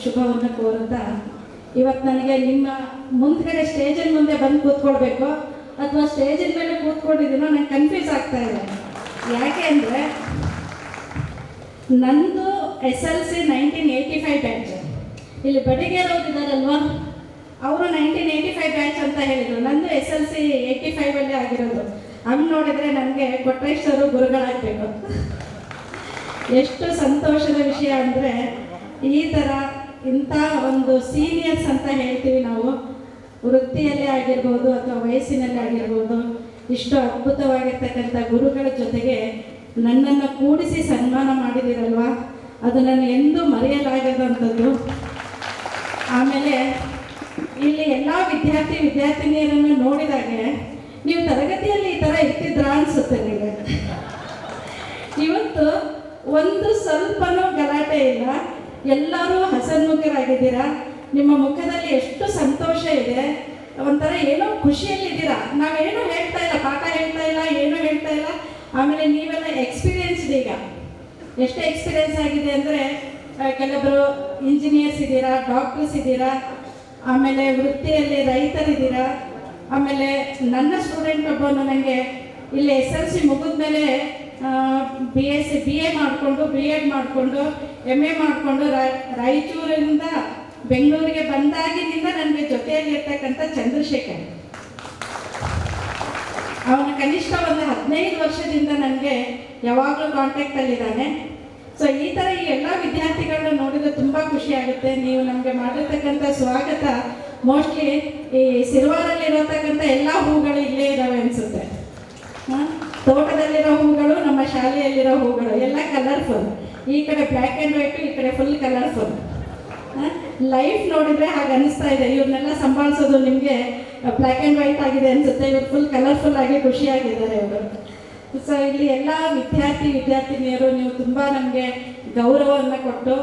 ಶುಭವನ್ನು ಕೋರುತ್ತಾ, ಇವತ್ತು ನನಗೆ ನಿಮ್ಮ ಮುಂದ್ಗಡೆ ಸ್ಟೇಜಿನ ಮುಂದೆ ಬಂದು ಕೂತ್ಕೊಳ್ಬೇಕು ಅಥವಾ ಸ್ಟೇಜಿನ ಮೇಲೆ ಕೂತ್ಕೊಂಡಿದ್ದೀನೋ ನಂಗೆ ಕನ್ಫ್ಯೂಸ್ ಆಗ್ತಾ ಇದೆ. ಯಾಕೆ ಅಂದರೆ ನಂದು SLC 1985 ಬ್ಯಾಚ್. ಇಲ್ಲಿ ಬಡಿಗೇರವ್ರಿದ್ದಾರಲ್ವ, ಅವರು 1985 ಬ್ಯಾಚ್ ಅಂತ ಹೇಳಿದರು. ನಂದು SLC 85 ಆಗಿರೋದು. ಹಂಗೆ ನೋಡಿದರೆ ನನಗೆ ಕೊಟ್ರೇಶ್ವರು ಗುರುಗಳಾಗಬೇಕು. ಎಷ್ಟು ಸಂತೋಷದ ವಿಷಯ ಅಂದರೆ, ಈ ಥರ ಇಂಥ ಒಂದು ಸೀನಿಯರ್ಸ್ ಅಂತ ಹೇಳ್ತೀವಿ ನಾವು, ವೃತ್ತಿಯಲ್ಲೇ ಆಗಿರ್ಬೋದು ಅಥವಾ ವಯಸ್ಸಿನಲ್ಲೇ ಆಗಿರ್ಬೋದು, ಇಷ್ಟು ಅದ್ಭುತವಾಗಿರ್ತಕ್ಕಂಥ ಗುರುಗಳ ಜೊತೆಗೆ ನನ್ನನ್ನು ಕೂಡಿಸಿ ಸನ್ಮಾನ ಮಾಡಿದ್ದೀರಲ್ವ, ಅದು ನನಗೆ ಎಂದೂ ಮರೆಯಲಾಗದಂಥದ್ದು. ಆಮೇಲೆ ಇಲ್ಲಿ ಎಲ್ಲ ವಿದ್ಯಾರ್ಥಿನಿಯರನ್ನು ನೋಡಿದಾಗೆ ನೀವು ತರಗತಿಯಲ್ಲಿ ಈ ಥರ ಇರ್ತಿದ್ರಾ ಅನಿಸುತ್ತೆ ನಿಮಗೆ. ಇವತ್ತು ಒಂದು ಸ್ವಲ್ಪನೂ ಗಲಾಟೆ ಇಲ್ಲ, ಎಲ್ಲರೂ ಹಸನ್ಮುಖರಾಗಿದ್ದೀರಾ. ನಿಮ್ಮ ಮುಖದಲ್ಲಿ ಎಷ್ಟು ಸಂತೋಷ ಇದೆ, ಒಂಥರ ಏನೋ ಖುಷಿಯಲ್ಲಿದ್ದೀರಾ. ನಾವೇನು ಹೇಳ್ತಾ ಇಲ್ಲ, ಪಾಠ ಹೇಳ್ತಾ ಇಲ್ಲ, ಏನೂ ಹೇಳ್ತಾ ಇಲ್ಲ. ಆಮೇಲೆ ನೀವೆಲ್ಲ ಎಕ್ಸ್ಪೀರಿಯನ್ಸ್ಡ್. ಈಗ ಎಷ್ಟು ಎಕ್ಸ್ಪೀರಿಯನ್ಸ್ ಆಗಿದೆ ಅಂದರೆ, ಕೆಲವರು ಇಂಜಿನಿಯರ್ಸ್ ಇದ್ದೀರಾ, ಡಾಕ್ಟರ್ಸ್ ಇದ್ದೀರಾ, ಆಮೇಲೆ ವೃತ್ತಿಯಲ್ಲಿ ರೈತರಿದ್ದೀರಾ. ಆಮೇಲೆ ನನ್ನ ಸ್ಟೂಡೆಂಟ್ ಒಬ್ಬನು ನನಗೆ ಇಲ್ಲಿ SLC ಮುಗಿದ ಮೇಲೆ BA ಮಾಡಿಕೊಂಡು B.Ed ಮಾಡಿಕೊಂಡು MA ಮಾಡಿಕೊಂಡು ರಾಯಚೂರಿಂದ ಬೆಂಗಳೂರಿಗೆ ಬಂದಾಗಿನಿಂದ ನನಗೆ ಜೊತೆಯಲ್ಲಿರ್ತಕ್ಕಂಥ ಚಂದ್ರಶೇಖರ್, ಅವನ ಕನಿಷ್ಠ ಒಂದು 15 ವರ್ಷದಿಂದ ನನಗೆ ಯಾವಾಗಲೂ ಕಾಂಟ್ಯಾಕ್ಟಲ್ಲಿದ್ದಾನೆ. ಸೊ ಈ ಥರ ಈ ಎಲ್ಲ ವಿದ್ಯಾರ್ಥಿಗಳನ್ನ ನೋಡಿದ್ರೆ ತುಂಬ ಖುಷಿ ಆಗುತ್ತೆ. ನೀವು ನಮಗೆ ಮಾಡಿರ್ತಕ್ಕಂಥ ಸ್ವಾಗತ ಮೋಸ್ಟ್ಲಿ ಈ ಸಿರ್ವಾರಲ್ಲಿರತಕ್ಕಂಥ ಎಲ್ಲ ಹೂಗಳು ಇಲ್ಲೇ ಇದ್ದಾವೆ ಅನಿಸುತ್ತೆ. ತೋಟದಲ್ಲಿರೋ ಹೂಗಳು, ನಮ್ಮ ಶಾಲೆಯಲ್ಲಿರೋ ಹೂಗಳು ಎಲ್ಲ ಕಲರ್ಫುಲ್. ಈ ಕಡೆ ಬ್ಲ್ಯಾಕ್ ಆ್ಯಂಡ್ ವೈಟು, ಈ ಕಡೆ ಫುಲ್ ಕಲರ್ಫುಲ್. ಲೈಫ್ ನೋಡಿದರೆ ಹಾಗೆ ಅನಿಸ್ತಾ ಇದೆ. ಇವ್ರನ್ನೆಲ್ಲ ಸಂಭಾಳಿಸೋದು ನಿಮಗೆ ಬ್ಲ್ಯಾಕ್ ಆ್ಯಂಡ್ ವೈಟ್ ಆಗಿದೆ ಅನಿಸುತ್ತೆ, ಇವ್ರು ಫುಲ್ ಕಲರ್ಫುಲ್ ಆಗಿ ಖುಷಿಯಾಗಿದ್ದಾರೆ ಇವರು. ಸೊ ಇಲ್ಲಿ ಎಲ್ಲ ವಿದ್ಯಾರ್ಥಿನಿಯರು ನೀವು ತುಂಬ ನಮಗೆ ಗೌರವವನ್ನು ಕೊಟ್ಟು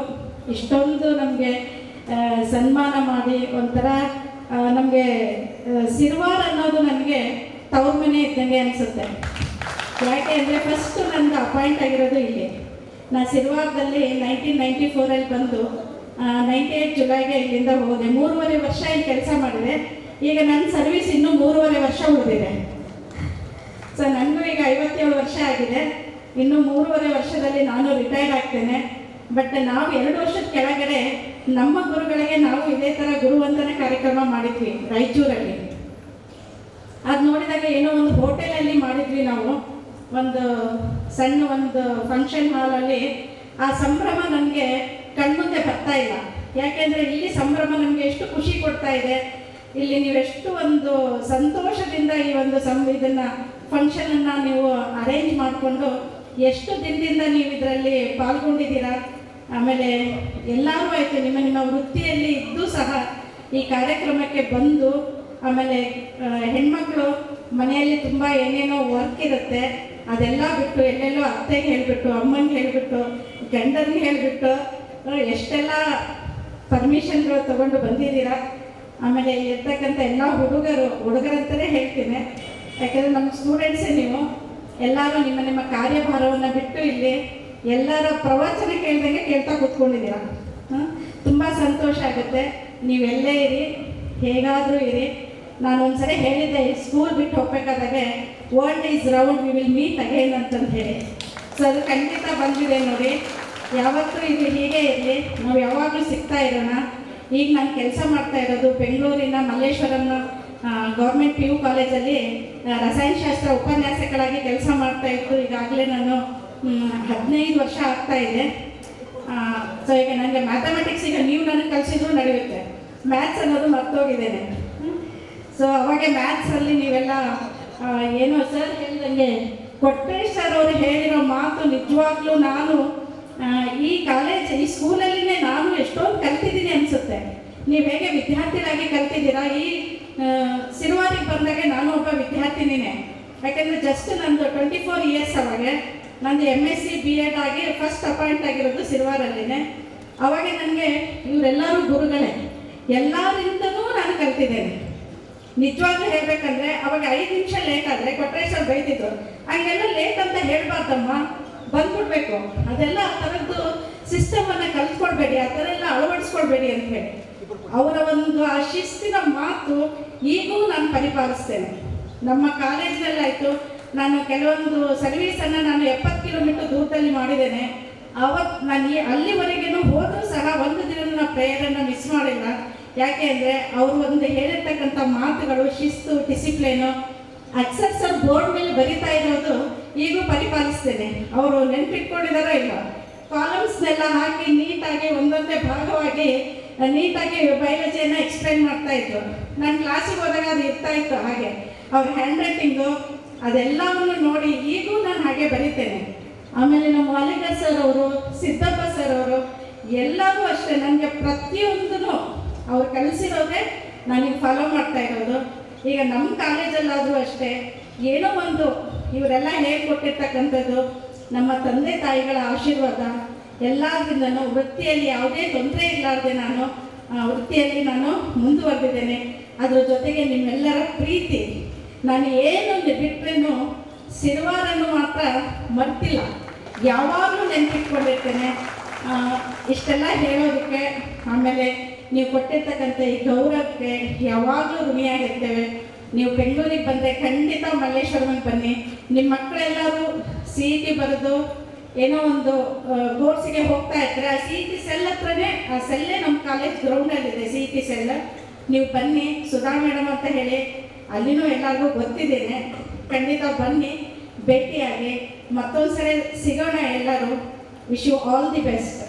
ಇಷ್ಟೊಂದು ನಮಗೆ ಸನ್ಮಾನ ಮಾಡಿ, ಒಂಥರ ನಮಗೆ ಸಿರ್ವಾರ್ ಅನ್ನೋದು ನನಗೆ ತವ್ರ ಮನೆ ಇದ್ದಂಗೆ ಅನಿಸುತ್ತೆ. ಯಾಕೆ ಅಂದರೆ ಫಸ್ಟು ನನಗೆ ಅಪಾಯಿಂಟ್ ಆಗಿರೋದು ಇಲ್ಲಿ. ನಾನು ಸಿರ್ವಾರದಲ್ಲಿ 1994 ಬಂದು 98 ಜುಲೈಗೆ ಇಲ್ಲಿಂದ ಹೋದೆ. 3.5 ವರ್ಷ ಇಲ್ಲಿ ಕೆಲಸ ಮಾಡಿದೆ. ಈಗ ನನ್ನ ಸರ್ವಿಸ್ ಇನ್ನೂ 3.5 ವರ್ಷ ಉಳಿದಿದೆ. ಸೊ ನನಗೂ ಈಗ 57 ವರ್ಷ ಆಗಿದೆ. ಇನ್ನು 3.5 ವರ್ಷದಲ್ಲಿ ನಾನು ರಿಟೈರ್ಡ್ ಆಗ್ತೇನೆ. ಬಟ್ ನಾವು 2 ವರ್ಷದ ಕೆಳಗಡೆ ನಮ್ಮ ಗುರುಗಳಿಗೆ ನಾವು ಇದೇ ಥರ ಗುರುವಂದನೆ ಕಾರ್ಯಕ್ರಮ ಮಾಡಿದ್ವಿ ರಾಯಚೂರಲ್ಲಿ. ಅದು ನೋಡಿದಾಗ ಏನೋ ಒಂದು ಹೋಟೆಲಲ್ಲಿ ಮಾಡಿದ್ವಿ ನಾವು, ಒಂದು ಸಣ್ಣ ಒಂದು ಫಂಕ್ಷನ್ ಹಾಲಲ್ಲಿ. ಆ ಸಂಭ್ರಮ ನನಗೆ ಕಣ್ಮುಂದೆ ಬರ್ತಾ ಇಲ್ಲ. ಯಾಕೆಂದರೆ ಇಲ್ಲಿ ಸಂಭ್ರಮ ನಮಗೆ ಎಷ್ಟು ಖುಷಿ ಕೊಡ್ತಾ ಇದೆ. ಇಲ್ಲಿ ನೀವೆಷ್ಟು ಒಂದು ಸಂತೋಷದಿಂದ ಈ ಒಂದು ಇದನ್ನು ಫಂಕ್ಷನನ್ನು ನೀವು ಅರೇಂಜ್ ಮಾಡಿಕೊಂಡು ಎಷ್ಟು ದಿನದಿಂದ ನೀವು ಇದರಲ್ಲಿ ಪಾಲ್ಗೊಂಡಿದ್ದೀರಾ. ಆಮೇಲೆ ಎಲ್ಲರೂ ಆಯಿತು, ನಿಮ್ಮ ವೃತ್ತಿಯಲ್ಲಿ ಇದ್ದು ಸಹ ಈ ಕಾರ್ಯಕ್ರಮಕ್ಕೆ ಬಂದು, ಆಮೇಲೆ ಹೆಣ್ಮಕ್ಳು ಮನೆಯಲ್ಲಿ ತುಂಬ ಏನೇನೋ ವರ್ಕ್ ಇರುತ್ತೆ, ಅದೆಲ್ಲ ಬಿಟ್ಟು ಎಲ್ಲೆಲ್ಲೋ ಅತ್ತೆಗೆ ಹೇಳಿಬಿಟ್ಟು, ಅಮ್ಮನಿಗೆ ಹೇಳಿಬಿಟ್ಟು, ಗಂಡನಿಗೆ ಹೇಳಿಬಿಟ್ಟು ಎಷ್ಟೆಲ್ಲ ಪರ್ಮಿಷನ್ಗಳು ತೊಗೊಂಡು ಬಂದಿದ್ದೀರಾ. ಆಮೇಲೆ ಇರ್ತಕ್ಕಂಥ ಎಲ್ಲ ಹುಡುಗರಂತಲೇ ಹೇಳ್ತೀನಿ, ಯಾಕೆಂದರೆ ನಮ್ಮ ಸ್ಟೂಡೆಂಟ್ಸೇ ನೀವು. ಎಲ್ಲರೂ ನಿಮ್ಮ ಕಾರ್ಯಭಾರವನ್ನು ಬಿಟ್ಟು ಇಲ್ಲಿ ಎಲ್ಲರ ಪ್ರವಚನ ಕೇಳ್ದಂಗೆ ಕೇಳ್ತಾ ಕೂತ್ಕೊಂಡಿದ್ದೀರಾ. ತುಂಬ ಸಂತೋಷ ಆಗುತ್ತೆ. ನೀವೆಲ್ಲೇ ಇರಿ, ಹೇಗಾದರೂ ಇರಿ. ನಾನು ಒಂದ್ಸರಿ ಹೇಳಿದ್ದೆ, ಸ್ಕೂಲ್ ಬಿಟ್ಟು ಹೋಗ್ಬೇಕಾದಾಗೆ world is round, we will meet again ಅಂತಂದು ಹೇಳಿ. ಸೊ ಅದು ಖಂಡಿತ ಬಂದಿದೆ ನೋಡಿ. ಯಾವತ್ತೂ ಇದು ಹೀಗೆ ಇರಲಿ, ನಾವು ಯಾವಾಗಲೂ ಸಿಗ್ತಾ ಇರೋಣ. ಈಗ ನಾನು ಕೆಲಸ ಮಾಡ್ತಾ ಇರೋದು ಬೆಂಗಳೂರಿನ ಮಲ್ಲೇಶ್ವರಂ ಗೌರ್ಮೆಂಟ್ PU ಕಾಲೇಜಲ್ಲಿ ರಸಾಯನಶಾಸ್ತ್ರ ಉಪನ್ಯಾಸಕರಾಗಿ ಕೆಲಸ ಮಾಡ್ತಾ ಇತ್ತು. ಈಗಾಗಲೇ ನಾನು 15 ವರ್ಷ ಆಗ್ತಾ ಇದೆ. ಸೊ ಈಗ ನನಗೆ ಮ್ಯಾಥಮೆಟಿಕ್ಸ್ ಈಗ ನೀವು ನನಗೆ ಕಲಿಸಿದ್ರು ನಡೆಯುತ್ತೆ, ಮ್ಯಾಥ್ಸ್ ಅನ್ನೋದು ಮರ್ತೋಗಿದ್ದೇನೆ. ಸೊ ಅವಾಗ ಮ್ಯಾಥ್ಸಲ್ಲಿ ನೀವೆಲ್ಲ ಏನೋ ಸರ್ ಹೇಳ್ದಂಗೆ ಕೊಟ್ರೇಶ್ ಸರ್ ಅವರು ಹೇಳಿರೋ ಮಾತು ನಿಜವಾಗ್ಲೂ ನಾನು ಈ ಸ್ಕೂಲಲ್ಲಿನೇ ನಾನು ಎಷ್ಟೊಂದು ಕಲ್ತಿದ್ದೀನಿ ಅನಿಸುತ್ತೆ. ನೀವು ಹೇಗೆ ವಿದ್ಯಾರ್ಥಿರಾಗಿ ಕಲ್ತಿದ್ದೀರಾ, ಈ ಸಿರ್ವಾರಿಗೆ ಬಂದಾಗ ನಾನು ಒಬ್ಬ ವಿದ್ಯಾರ್ಥಿನಿನೇ. ಯಾಕೆಂದರೆ ಜಸ್ಟ್ ನಂದು 24 ಇಯರ್ಸ್. ಅವಾಗ ನಂದು MSc B.Ed ಆಗಿ ಫಸ್ಟ್ ಅಪಾಯಿಂಟ್ ಆಗಿರೋದು ಸಿರ್ವಾರಲ್ಲಿನೇ. ಅವಾಗ ನನಗೆ ಇವರೆಲ್ಲರೂ ಗುರುಗಳೇ, ಎಲ್ಲರಿಂದನೂ ನಾನು ಕಲ್ತಿದ್ದೇನೆ. ನಿಜವಾಗ್ಲೂ ಹೇಳಬೇಕಂದ್ರೆ ಅವಾಗ 5 ನಿಮಿಷ ಲೇಟ್ ಆದರೆ ಕೊಟ್ರೇಶ್ ಅವ್ರು ಬೈತಿದ್ರು, ಹಂಗೆಲ್ಲ ಲೇಟ್ ಅಂತ ಹೇಳ್ಬಾರ್ದಮ್ಮ, ಬಂದ್ಬಿಡ್ಬೇಕು. ಅದೆಲ್ಲ ಆ ಥರದ್ದು ಸಿಸ್ಟಮನ್ನು ಕಲ್ತ್ಕೊಳ್ಬೇಡಿ, ಆ ಥರ ಎಲ್ಲ ಅಳವಡಿಸ್ಕೊಳ್ಬೇಡಿ ಅಂತ ಹೇಳಿ ಅವರ ಒಂದು ಆ ಶಿಸ್ತಿನ ಮಾತು ಈಗೂ ನಾನು ಪರಿಪಾಲಿಸ್ತೇನೆ. ನಮ್ಮ ಕಾಲೇಜಿನಲ್ಲಾಯಿತು, ನಾನು ಕೆಲವೊಂದು ಸರ್ವೀಸನ್ನು ನಾನು 70 ಕಿಲೋಮೀಟರ್ ದೂರದಲ್ಲಿ ಮಾಡಿದ್ದೇನೆ. ಅವತ್ತು ನಾನು ಅಲ್ಲಿವರೆಗೂ ಹೋದರೂ ಸಹ ಒಂದು ದಿನ ನಾನು ಪ್ರೇಯರನ್ನು ಮಿಸ್ ಮಾಡಿಲ್ಲ. ಯಾಕೆ ಅಂದರೆ ಅವರು ಒಂದು ಹೇಳಿರ್ತಕ್ಕಂಥ ಮಾತುಗಳು, ಶಿಸ್ತು, ಡಿಸಿಪ್ಲಿನು, ಅಕ್ಷರ್ಸ್ ಬೋರ್ಡ್ ಮೇಲೆ ಬರಿತಾ ಇರೋದು ಈಗೂ ಪರಿಪಾಲಿಸ್ತೇನೆ. ಅವರು ನೆನಪಿಟ್ಕೊಂಡಿದ್ದಾರೋ ಇಲ್ಲ, ಕಾಲಮ್ಸ್ನೆಲ್ಲ ಹಾಕಿ ನೀಟಾಗಿ ಒಂದೊಂದೇ ಭಾಗವಾಗಿ ನೀಟಾಗಿ ಬಯಾಲಜಿಯನ್ನು ಎಕ್ಸ್ಪ್ಲೈನ್ ಮಾಡ್ತಾ ಇದ್ರು. ನಾನು ಕ್ಲಾಸಿಗೆ ಹೋದಾಗ ಅದು ಇರ್ತಾ ಇತ್ತು ಹಾಗೆ. ಅವ್ರ ಹ್ಯಾಂಡ್ ರೈಟಿಂಗು ಅದೆಲ್ಲವನ್ನು ನೋಡಿ ಈಗೂ ನಾನು ಹಾಗೆ ಬರೀತೇನೆ. ಆಮೇಲೆ ನಮ್ಮ ವಾಲಿಕರ್ ಸರ್ ಅವರು, ಸಿದ್ದಪ್ಪ ಸರ್ ಅವರು ಎಲ್ಲರೂ ಅಷ್ಟೇ ನನಗೆ ಪ್ರತಿಯೊಂದೂ ಅವ್ರು ಕಲಿಸಿರೋದೇ ನನಗೆ ಫಾಲೋ ಮಾಡ್ತಾ ಇರೋದು. ಈಗ ನಮ್ಮ ಕಾಲೇಜಲ್ಲಾದರೂ ಅಷ್ಟೇ ಏನೋ ಒಂದು ಇವರೆಲ್ಲ ಹೇಳ್ಕೊಟ್ಟಿರ್ತಕ್ಕಂಥದ್ದು ನಮ್ಮ ತಂದೆ ತಾಯಿಗಳ ಆಶೀರ್ವಾದ ಎಲ್ಲದರಿಂದನೂ ವೃತ್ತಿಯಲ್ಲಿ ಯಾವುದೇ ತೊಂದರೆ ಇರಲಾರ್ದೆ ನಾನು ವೃತ್ತಿಯಲ್ಲಿ ನಾನು ಮುಂದುವರೆದಿದ್ದೇನೆ. ಅದ್ರ ಜೊತೆಗೆ ನಿಮ್ಮೆಲ್ಲರ ಪ್ರೀತಿ, ನಾನು ಏನೊಂದು ಬಿಟ್ಟರೇನು ಸಿರುವಾರನ್ನು ಮಾತ್ರ ಮರ್ತಿಲ್ಲ, ಯಾವಾಗಲೂ ನೆನಪಿಟ್ಕೊಂಡಿರ್ತೇನೆ. ಇಷ್ಟೆಲ್ಲ ಹೇಳೋದಕ್ಕೆ, ಆಮೇಲೆ ನೀವು ಕೊಟ್ಟಿರ್ತಕ್ಕಂಥ ಈ ಗೌರವಕ್ಕೆ ಯಾವಾಗಲೂ ಋಣಿಯಾಗಿರ್ತೇವೆ. ನೀವು ಬೆಂಗಳೂರಿಗೆ ಬಂದರೆ ಖಂಡಿತ ಮಲ್ಲೇಶ್ವರಮಿಗೆ ಬನ್ನಿ. ನಿಮ್ಮ ಮಕ್ಕಳೆಲ್ಲರೂ CET ಬರೆದು ಏನೋ ಒಂದು ಕೋರ್ಸಿಗೆ ಹೋಗ್ತಾ ಇರ್ತಾರೆ. ಆ CET ಸೆಲ್ ಹತ್ರನೇ, ಆ ಸೆಲ್ಲೇ ನಮ್ಮ ಕಾಲೇಜ್ ಗ್ರೌಂಡಲ್ಲಿದೆ CET ಸೆಲ್. ನೀವು ಬನ್ನಿ, ಸುಧಾ ಮೇಡಮ್ ಅಂತ ಹೇಳಿ ಅಲ್ಲಿನೂ ಎಲ್ಲರಿಗೂ ಗೊತ್ತಿದ್ದೇನೆ. ಖಂಡಿತ ಬನ್ನಿ, ಭೇಟಿಯಾಗಿ ಮತ್ತೊಂದು ಸರಿ ಸಿಗೋಣ ಎಲ್ಲರೂ. Wish you all the best.